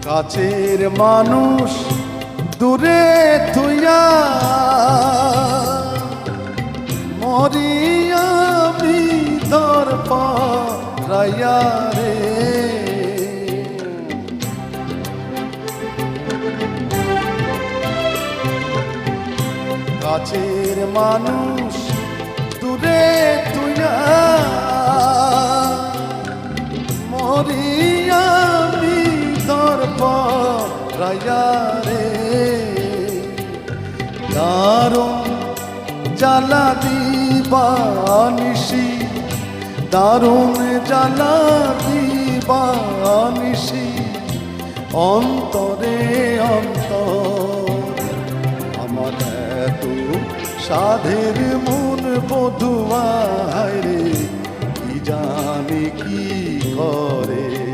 কাছের মানুষ দূরে থুইয়া মরিয়া বিধর পাইয়া রে। কাছের মানুষ দূরে তুইয়া মরিয়া বিধর পাইয়া রে। দারুণ জ্বালা দিবানিশি, দারুণ জ্বালা দিবানিশি, অন্তরে অন্তর আমার এত সাধের মন বধুয়া রে, কি জানি কি করে।